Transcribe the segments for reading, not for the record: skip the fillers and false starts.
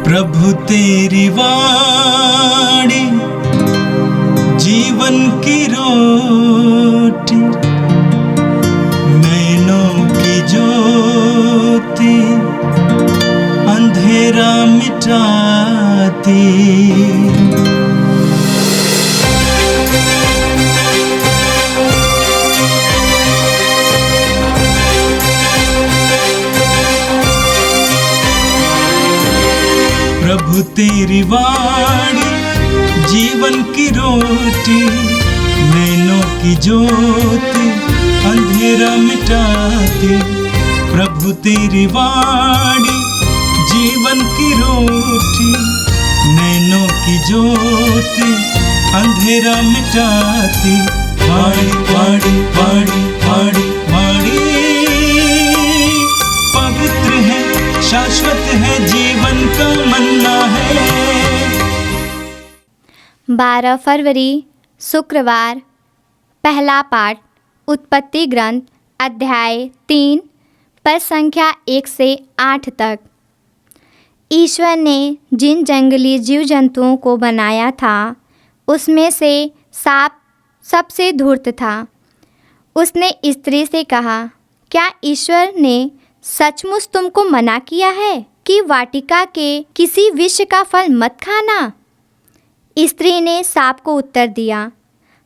प्रभु तेरी वाणी जीवन की रोटी, नैनों की ज्योति अंधेरा मिटाती। प्रभु तेरी वाणी जीवन की रोटी, नैनों की ज्योति अंधेरा मिटाती। प्रभु तेरी वाणी जीवन की रोटी, नैनों की ज्योति अंधेरा मिटाती। वाणी वाणी वाणी वाणी वाणी पवित्र है, शाश्वत है, जीवन का मन्ना है। 12 फरवरी शुक्रवार। पहला पाठ उत्पत्ति ग्रंथ अध्याय 3 पद संख्या 1 से 8 तक। ईश्वर ने जिन जंगली जीव जंतुओं को बनाया था, उसमें से सांप सबसे धूर्त था। उसने स्त्री से कहा, क्या ईश्वर ने सचमुच तुमको मना किया है कि वाटिका के किसी वृक्ष का फल मत खाना? स्त्री ने सांप को उत्तर दिया,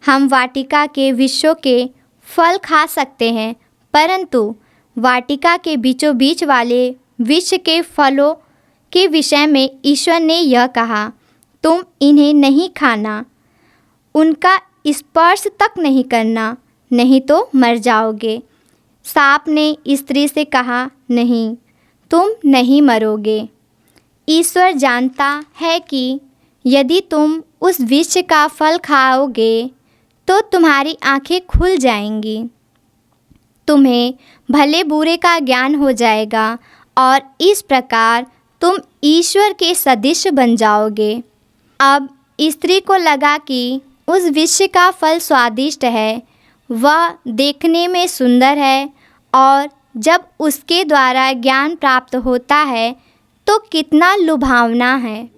हम वाटिका के वृक्षों के फल खा सकते हैं, परंतु वाटिका के बीचों बीच वाले वृक्ष के फलों के विषय में ईश्वर ने यह कहा, तुम इन्हें नहीं खाना, उनका स्पर्श तक नहीं करना, नहीं तो मर जाओगे। सांप ने स्त्री से कहा, नहीं, तुम नहीं मरोगे। ईश्वर जानता है कि यदि तुम उस वृक्ष का फल खाओगे तो तुम्हारी आंखें खुल जाएंगी, तुम्हें भले बुरे का ज्ञान हो जाएगा और इस प्रकार तुम ईश्वर के सदृश बन जाओगे। अब स्त्री को लगा कि उस वृक्ष का फल स्वादिष्ट है, वह देखने में सुंदर है और जब उसके द्वारा ज्ञान प्राप्त होता है तो कितना लुभावना है।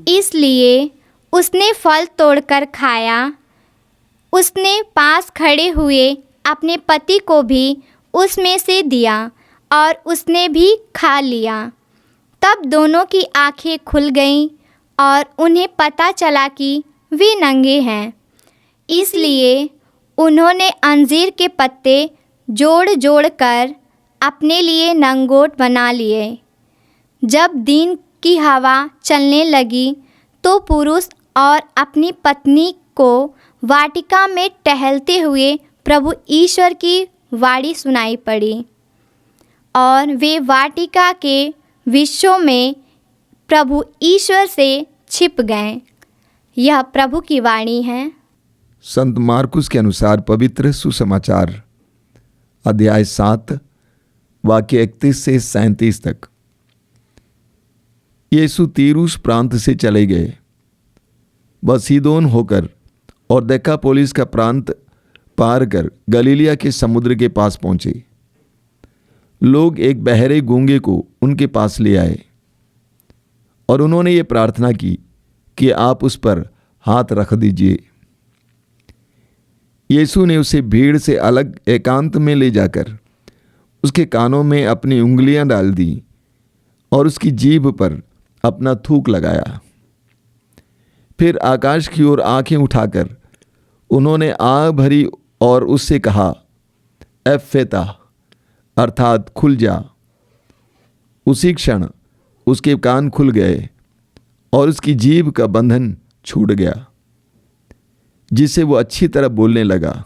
इसलिए उसने फल तोड़कर खाया। उसने पास खड़े हुए अपने पति को भी उसमें से दिया और उसने भी खा लिया। तब दोनों की आंखें खुल गईं और उन्हें पता चला कि वे नंगे हैं। इसलिए उन्होंने अंजीर के पत्ते जोड़ जोड़ कर अपने लिए लंगोट बना लिए। जब दिन की हवा चलने लगी तो पुरुष और अपनी पत्नी को वाटिका में टहलते हुए प्रभु ईश्वर की वाणी सुनाई पड़ी और वे वाटिका के वृक्षों में प्रभु ईश्वर से छिप गए। यह प्रभु की वाणी है। संत मार्कुस के अनुसार पवित्र सुसमाचार अध्याय 7 वाक्य 31 से 37 तक। यीशु तीरूस प्रांत से चले गए। वह सीदोन होकर और देकापोलिस का प्रांत पार कर गलीलिया के समुद्र के पास पहुंचे। लोग एक बहरे गूंगे को उनके पास ले आए और उन्होंने ये प्रार्थना की कि आप उस पर हाथ रख दीजिए। यीशु ने उसे भीड़ से अलग एकांत में ले जाकर उसके कानों में अपनी उंगलियां डाल दी और उसकी जीभ पर अपना थूक लगाया। फिर आकाश की ओर आंखें उठाकर उन्होंने आग भरी और उससे कहा, एफ्फेता, अर्थात खुल जा। उसी क्षण उसके कान खुल गए और उसकी जीभ का बंधन छूट गया, जिससे वो अच्छी तरह बोलने लगा।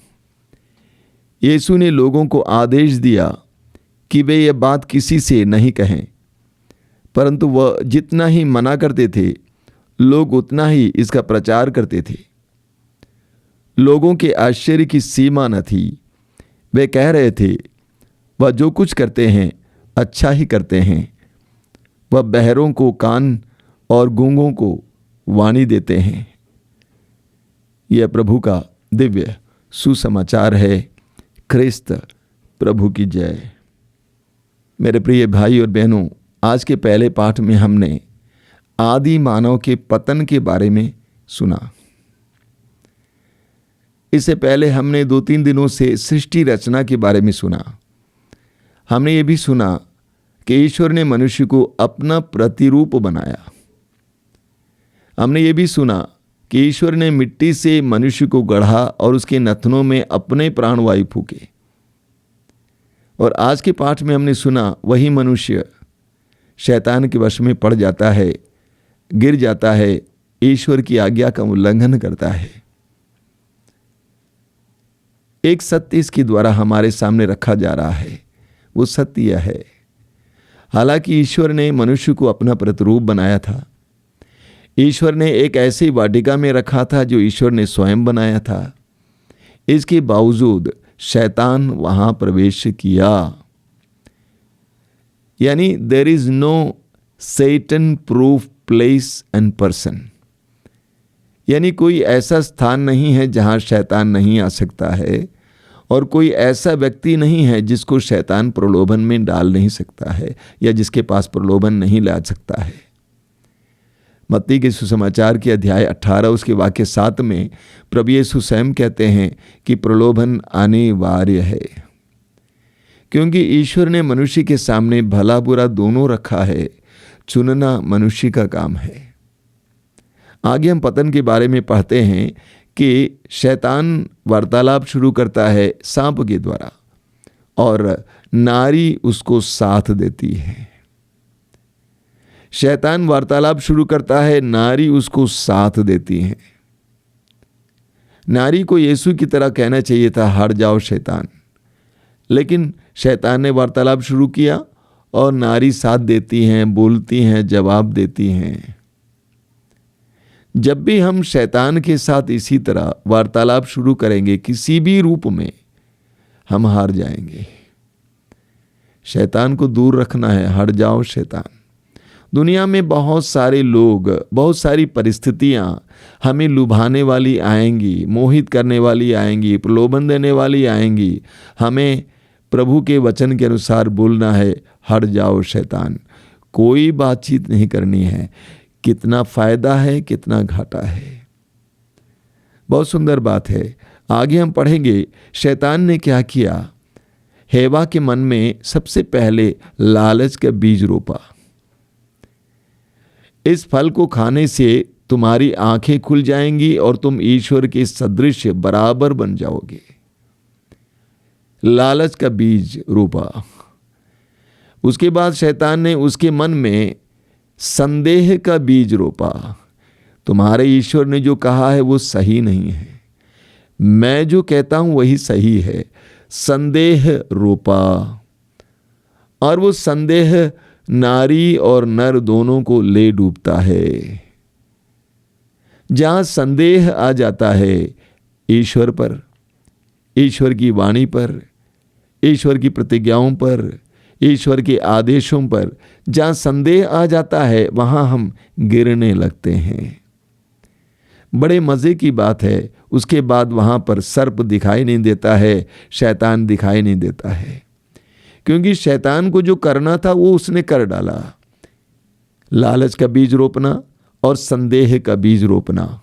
यीशु ने लोगों को आदेश दिया कि वे ये बात किसी से नहीं कहें, परंतु वह जितना ही मना करते थे, लोग उतना ही इसका प्रचार करते थे। लोगों के आश्चर्य की सीमा न थी। वे कह रहे थे, वह जो कुछ करते हैं अच्छा ही करते हैं। वह बहरों को कान और गूंगों को वाणी देते हैं। यह प्रभु का दिव्य सुसमाचार है। ख्रिस्त प्रभु की जय। मेरे प्रिय भाई और बहनों, आज के पहले पाठ में हमने आदि मानव के पतन के बारे में सुना। इससे पहले हमने 2-3 दिनों से सृष्टि रचना के बारे में सुना। हमने ये भी सुना कि ईश्वर ने मनुष्य को अपना प्रतिरूप बनाया। हमने ये भी सुना कि ईश्वर ने मिट्टी से मनुष्य को गढ़ा और उसके नथनों में अपने प्राणवायु फूके। और आज के पाठ में हमने सुना वही मनुष्य शैतान के वश में पड़ जाता है, गिर जाता है, ईश्वर की आज्ञा का उल्लंघन करता है। एक सत्य इसके द्वारा हमारे सामने रखा जा रहा है। वो सत्य यह है, हालांकि ईश्वर ने मनुष्य को अपना प्रतिरूप बनाया था, ईश्वर ने एक ऐसी वाटिका में रखा था जो ईश्वर ने स्वयं बनाया था, इसके बावजूद शैतान वहां प्रवेश किया। यानी there is no Satan proof place and person, यानी कोई ऐसा स्थान नहीं है जहां शैतान नहीं आ सकता है, और कोई ऐसा व्यक्ति नहीं है जिसको शैतान प्रलोभन में डाल नहीं सकता है या जिसके पास प्रलोभन नहीं ला सकता है। मत्ती के सुसमाचार के अध्याय 18 उसके वाक्य 7 में प्रभु यीशु स्वयं कहते हैं कि प्रलोभन अनिवार्य है, क्योंकि ईश्वर ने मनुष्य के सामने भला बुरा दोनों रखा है। चुनना मनुष्य का काम है। आगे हम पतन के बारे में पढ़ते हैं कि शैतान वार्तालाप शुरू करता है सांप के द्वारा और नारी उसको साथ देती है। शैतान वार्तालाप शुरू करता है, नारी उसको साथ देती है। नारी को यीशु की तरह कहना चाहिए था, हट जाओ शैतान, लेकिन शैतान ने वार्तालाप शुरू किया और नारी साथ देती हैं, बोलती हैं, जवाब देती हैं। जब भी हम शैतान के साथ इसी तरह वार्तालाप शुरू करेंगे किसी भी रूप में, हम हार जाएंगे। शैतान को दूर रखना है, हट जाओ शैतान। दुनिया में बहुत सारे लोग, बहुत सारी परिस्थितियां हमें लुभाने वाली आएंगी, मोहित करने वाली आएंगी, प्रलोभन देने वाली आएंगी। हमें प्रभु के वचन के अनुसार बोलना है, हट जाओ शैतान। कोई बातचीत नहीं करनी है। कितना फायदा है, कितना घाटा है। बहुत सुंदर बात है। आगे हम पढ़ेंगे शैतान ने क्या किया। हेवा के मन में सबसे पहले लालच का बीज रोपा। इस फल को खाने से तुम्हारी आंखें खुल जाएंगी और तुम ईश्वर के सदृश बराबर बन जाओगे। लालच का बीज रोपा। उसके बाद शैतान ने उसके मन में संदेह का बीज रोपा। तुम्हारे ईश्वर ने जो कहा है वो सही नहीं है, मैं जो कहता हूं वही सही है। संदेह रोपा, और वो संदेह नारी और नर दोनों को ले डूबता है। जहां संदेह आ जाता है ईश्वर पर, ईश्वर की वाणी पर, ईश्वर की प्रतिज्ञाओं पर, ईश्वर के आदेशों पर, जहां संदेह आ जाता है वहां हम गिरने लगते हैं। बड़े मजे की बात है, उसके बाद वहां पर सर्प दिखाई नहीं देता है, शैतान दिखाई नहीं देता है, क्योंकि शैतान को जो करना था वो उसने कर डाला। लालच का बीज रोपना और संदेह का बीज रोपना।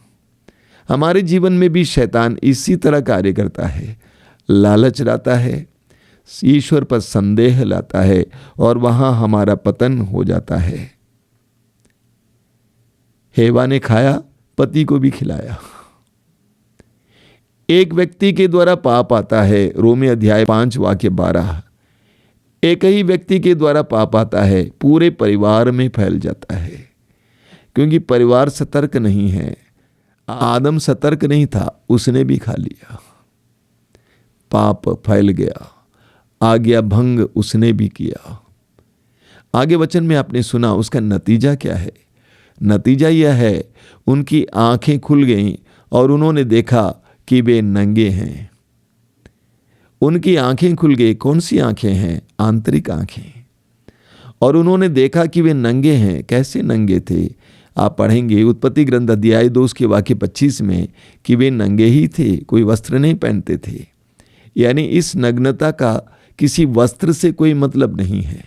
हमारे जीवन में भी शैतान इसी तरह कार्य करता है। लालच लाता है, ईश्वर पर संदेह लाता है, और वहां हमारा पतन हो जाता है। हेवा ने खाया, पति को भी खिलाया। एक व्यक्ति के द्वारा पाप आता है, रोमी अध्याय 5 वाक्य 12। एक ही व्यक्ति के द्वारा पाप आता है, पूरे परिवार में फैल जाता है, क्योंकि परिवार सतर्क नहीं है। आदम सतर्क नहीं था, उसने भी खा लिया, पाप फैल गया, आज्ञा भंग उसने भी किया। आगे वचन में आपने सुना उसका नतीजा क्या है। नतीजा यह है, उनकी आंखें खुल गईं और उन्होंने देखा कि वे नंगे हैं। उनकी आंखें खुल गई। कौन सी आंखें हैं? आंतरिक आंखें। और उन्होंने देखा कि वे नंगे हैं। कैसे नंगे थे? आप पढ़ेंगे उत्पत्ति ग्रंथ अध्याय 2 के वाक्य 25 में कि वे नंगे ही थे, कोई वस्त्र नहीं पहनते थे। यानी इस नग्नता का किसी वस्त्र से कोई मतलब नहीं है।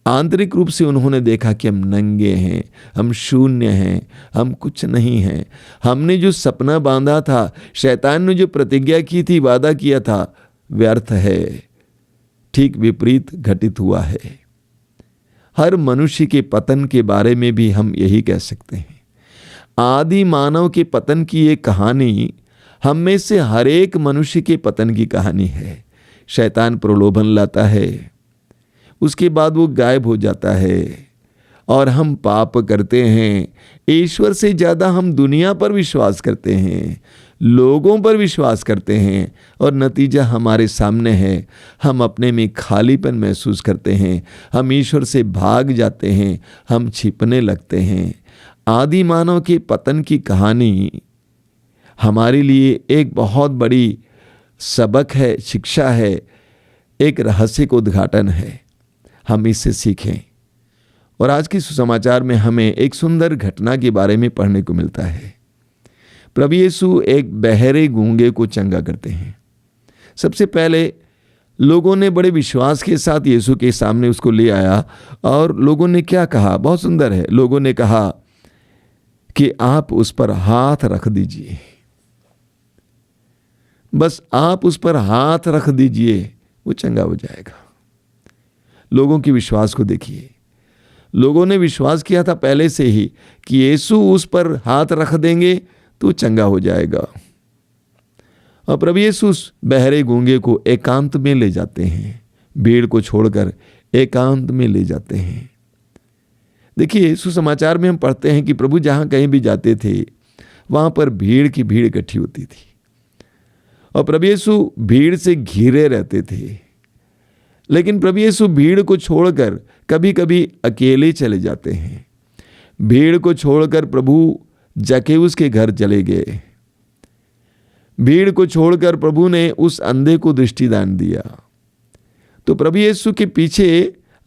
आंतरिक रूप से उन्होंने देखा कि हम नंगे हैं, हम शून्य हैं, हम कुछ नहीं हैं। हमने जो सपना बांधा था, शैतान ने जो प्रतिज्ञा की थी, वादा किया था, व्यर्थ है, ठीक विपरीत घटित हुआ है। हर मनुष्य के पतन के बारे में भी हम यही कह सकते हैं। आदि मानव के पतन की ये कहानी हम में से हर एक मनुष्य के पतन की कहानी है। शैतान प्रलोभन लाता है, उसके बाद वो गायब हो जाता है और हम पाप करते हैं। ईश्वर से ज़्यादा हम दुनिया पर विश्वास करते हैं, लोगों पर विश्वास करते हैं और नतीजा हमारे सामने है। हम अपने में खालीपन महसूस करते हैं, हम ईश्वर से भाग जाते हैं, हम छिपने लगते हैं। आदि मानव के पतन की कहानी हमारे लिए एक बहुत बड़ी सबक है, शिक्षा है, एक रहस्य का उद्घाटन है। हम इससे सीखें। और आज के सुसमाचार में हमें एक सुंदर घटना के बारे में पढ़ने को मिलता है। प्रभु यीशु एक बहरे गूंगे को चंगा करते हैं। सबसे पहले लोगों ने बड़े विश्वास के साथ यीशु के सामने उसको ले आया और लोगों ने क्या कहा, बहुत सुंदर है। लोगों ने कहा कि आप उस पर हाथ रख दीजिए, बस आप उस पर हाथ रख दीजिए, वो चंगा हो जाएगा। लोगों के विश्वास को देखिए। लोगों ने विश्वास किया था पहले से ही कि यीशु उस पर हाथ रख देंगे तो चंगा हो जाएगा। और प्रभु यीशु उस बहरे गूंगे को एकांत में ले जाते हैं, भीड़ को छोड़कर एकांत में ले जाते हैं। देखिए, सुसमाचार में हम पढ़ते हैं कि प्रभु जहाँ कहीं भी जाते थे वहाँ पर भीड़ की भीड़ इकट्ठी होती थी और प्रभु यीशु भीड़ से घिरे रहते थे। लेकिन प्रभु यीशु भीड़ को छोड़कर कभी कभी अकेले चले जाते हैं। भीड़ को छोड़कर प्रभु जकेउस के घर चले गए। भीड़ को छोड़कर प्रभु ने उस अंधे को दृष्टिदान दिया। तो प्रभु यीशु के पीछे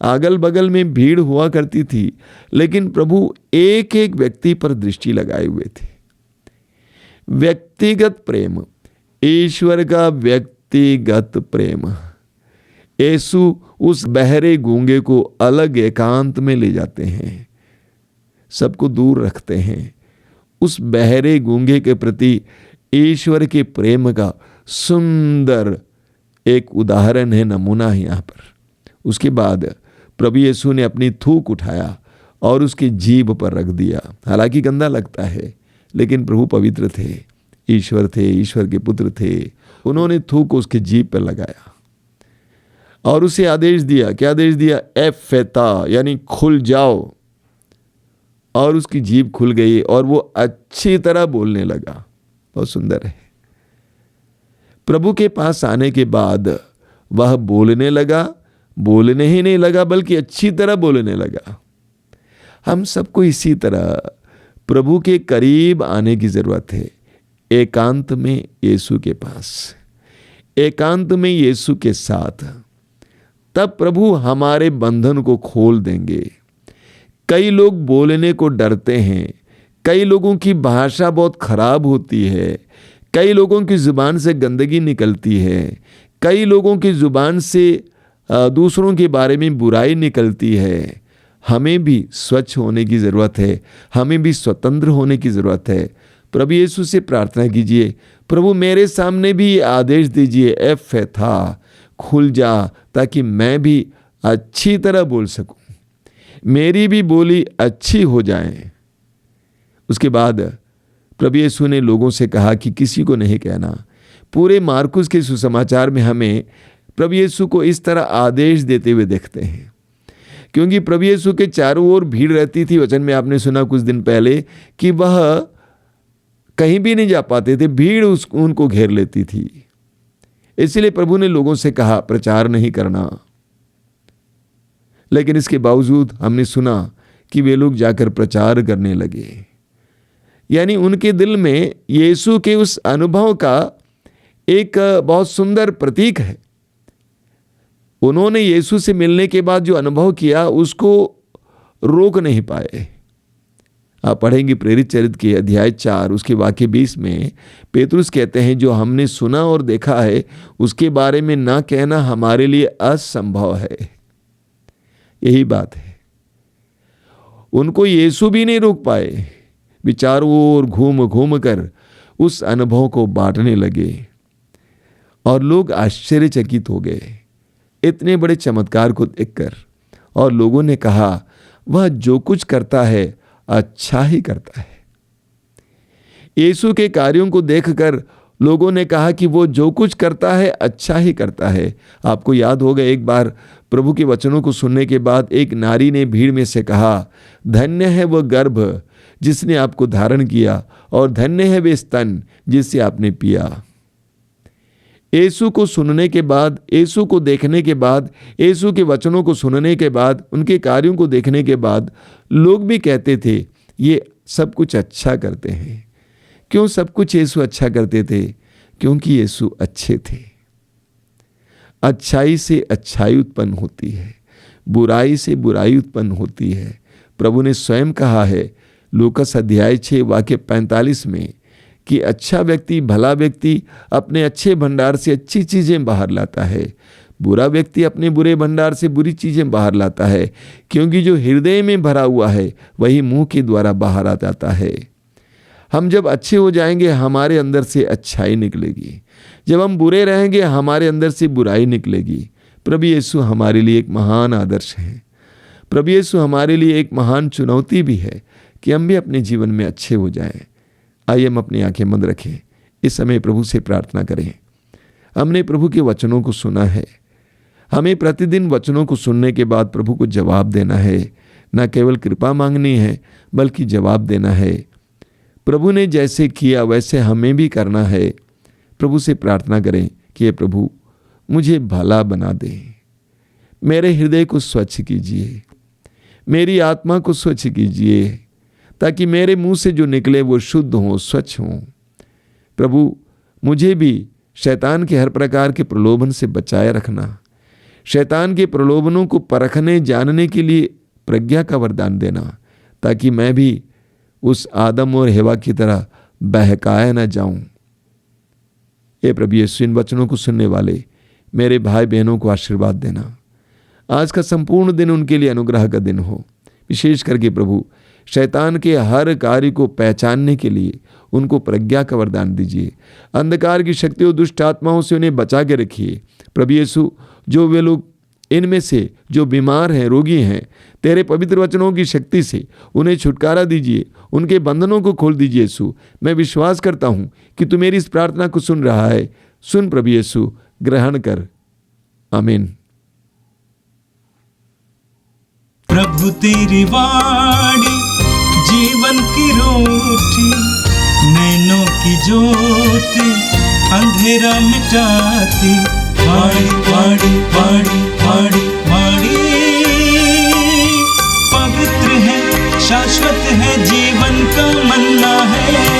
अगल बगल में भीड़ हुआ करती थी, लेकिन प्रभु एक एक व्यक्ति पर दृष्टि लगाए हुए थे। व्यक्तिगत प्रेम, ईश्वर का व्यक्तिगत प्रेम। यीशु उस बहरे गूंगे को अलग एकांत में ले जाते हैं, सबको दूर रखते हैं। उस बहरे गूंगे के प्रति ईश्वर के प्रेम का सुंदर एक उदाहरण है, नमूना है यहाँ पर। उसके बाद प्रभु यीशु ने अपनी थूक उठाया और उसकी जीभ पर रख दिया। हालांकि गंदा लगता है, लेकिन प्रभु पवित्र थे, ईश्वर थे, ईश्वर के पुत्र थे। उन्होंने थूक उसकी जीभ पर लगाया और उसे आदेश दिया। क्या आदेश दिया? एफेता, यानी खुल जाओ। और उसकी जीभ खुल गई और वो अच्छी तरह बोलने लगा। बहुत सुंदर है। प्रभु के पास आने के बाद वह बोलने लगा, बोलने ही नहीं लगा बल्कि अच्छी तरह बोलने लगा। हम सबको इसी तरह प्रभु के करीब आने की जरूरत है। एकांत में यीशु के पास, एकांत में यीशु के साथ, तब प्रभु हमारे बंधन को खोल देंगे। कई लोग बोलने को डरते हैं, कई लोगों की भाषा बहुत खराब होती है, कई लोगों की जुबान से गंदगी निकलती है, कई लोगों की जुबान से दूसरों के बारे में बुराई निकलती है। हमें भी स्वच्छ होने की ज़रूरत है, हमें भी स्वतंत्र होने की ज़रूरत है। प्रभु यीशु से प्रार्थना कीजिए, प्रभु मेरे सामने भी आदेश दीजिए, एफेथा, खुल जा, ताकि मैं भी अच्छी तरह बोल सकूं, मेरी भी बोली अच्छी हो जाए। उसके बाद प्रभु यीशु ने लोगों से कहा कि किसी को नहीं कहना। पूरे मार्कुस के सुसमाचार में हमें प्रभु यीशु को इस तरह आदेश देते हुए देखते हैं, क्योंकि प्रभु यीशु के चारों ओर भीड़ रहती थी। वचन में आपने सुना कुछ दिन पहले कि वह कहीं भी नहीं जा पाते थे, भीड़ उनको घेर लेती थी। इसलिए प्रभु ने लोगों से कहा प्रचार नहीं करना। लेकिन इसके बावजूद हमने सुना कि वे लोग जाकर प्रचार करने लगे। यानी उनके दिल में यीशु के उस अनुभव का एक बहुत सुंदर प्रतीक है। उन्होंने यीशु से मिलने के बाद जो अनुभव किया उसको रोक नहीं पाए। आप पढ़ेंगे प्रेरित चरित्र के अध्याय 4 उसके वाक्य 20 में पेतरुस कहते हैं, जो हमने सुना और देखा है उसके बारे में ना कहना हमारे लिए असंभव है। यही बात है। उनको यीशु भी नहीं रोक पाए, वे चारों ओर घूम घूम कर उस अनुभव को बांटने लगे और लोग आश्चर्यचकित हो गए इतने बड़े चमत्कार को देखकर। और लोगों ने कहा, वह जो कुछ करता है अच्छा ही करता है। यीशु के कार्यों को देखकर लोगों ने कहा कि वो जो कुछ करता है अच्छा ही करता है। आपको याद होगा, एक बार प्रभु के वचनों को सुनने के बाद एक नारी ने भीड़ में से कहा, धन्य है वह गर्भ जिसने आपको धारण किया और धन्य है वे स्तन जिससे आपने पिया। यीशु को सुनने के बाद, यीशु को देखने के बाद, यीशु के वचनों को सुनने के बाद, उनके कार्यों को देखने के बाद लोग भी कहते थे ये सब कुछ अच्छा करते हैं। क्यों सब कुछ यीशु अच्छा करते थे? क्योंकि यीशु अच्छे थे। अच्छाई से अच्छाई उत्पन्न होती है, बुराई से बुराई उत्पन्न होती है। प्रभु ने स्वयं कहा है लूकास अध्याय 6 वाक्य 45 में कि अच्छा व्यक्ति, भला व्यक्ति अपने अच्छे भंडार से अच्छी चीजें बाहर लाता है, बुरा व्यक्ति अपने बुरे भंडार से बुरी चीजें बाहर लाता है, क्योंकि जो हृदय में भरा हुआ है वही मुंह के द्वारा बाहर आ जाता है। हम जब अच्छे हो जाएंगे हमारे अंदर से अच्छाई निकलेगी, जब हम बुरे रहेंगे हमारे अंदर से बुराई निकलेगी। प्रभु यीशु हमारे लिए एक महान आदर्श है। प्रभु यीशु हमारे लिए एक महान चुनौती भी है कि हम भी अपने जीवन में अच्छे हो जाएं। आइए हम अपनी आंखें बंद रखें, इस समय प्रभु से प्रार्थना करें। हमने प्रभु के वचनों को सुना है, हमें प्रतिदिन वचनों को सुनने के बाद प्रभु को जवाब देना है। न केवल कृपा मांगनी है बल्कि जवाब देना है। प्रभु ने जैसे किया वैसे हमें भी करना है। प्रभु से प्रार्थना करें कि हे प्रभु मुझे भला बना दे, मेरे हृदय को स्वच्छ कीजिए, मेरी आत्मा को स्वच्छ कीजिए, ताकि मेरे मुंह से जो निकले वो शुद्ध हो, स्वच्छ हो। प्रभु मुझे भी शैतान के हर प्रकार के प्रलोभन से बचाए रखना, शैतान के प्रलोभनों को परखने जानने के लिए प्रज्ञा का वरदान देना, ताकि मैं भी उस आदम और हेवा की तरह बहकाया न जाऊं। हे प्रभु यीशु, इन वचनों को सुनने वाले मेरे भाई बहनों को आशीर्वाद देना। आज का संपूर्ण दिन उनके लिए अनुग्रह का दिन हो। विशेष करके प्रभु शैतान के हर कार्य को पहचानने के लिए उनको प्रज्ञा का वरदान दीजिए। अंधकार की शक्तियों, दुष्ट आत्माओं से उन्हें बचा के रखिए। प्रभु यीशु, जो वे लोग इनमें से जो बीमार हैं, रोगी हैं, तेरे पवित्र वचनों की शक्ति से उन्हें छुटकारा दीजिए, उनके बंधनों को खोल दीजिए। यीशु, मैं विश्वास करता हूँ कि तू मेरी इस प्रार्थना को सुन रहा है। सुन प्रभु यीशु, ग्रहण कर। आमीन। प्रभु तेरी वाणी जीवन की रोटी, नैनों की ज्योति अंधेरा मिटाती। वाणी वाणी वाणी वाणी वाणी पवित्र है, शाश्वत है, जीवन का मन्ना है।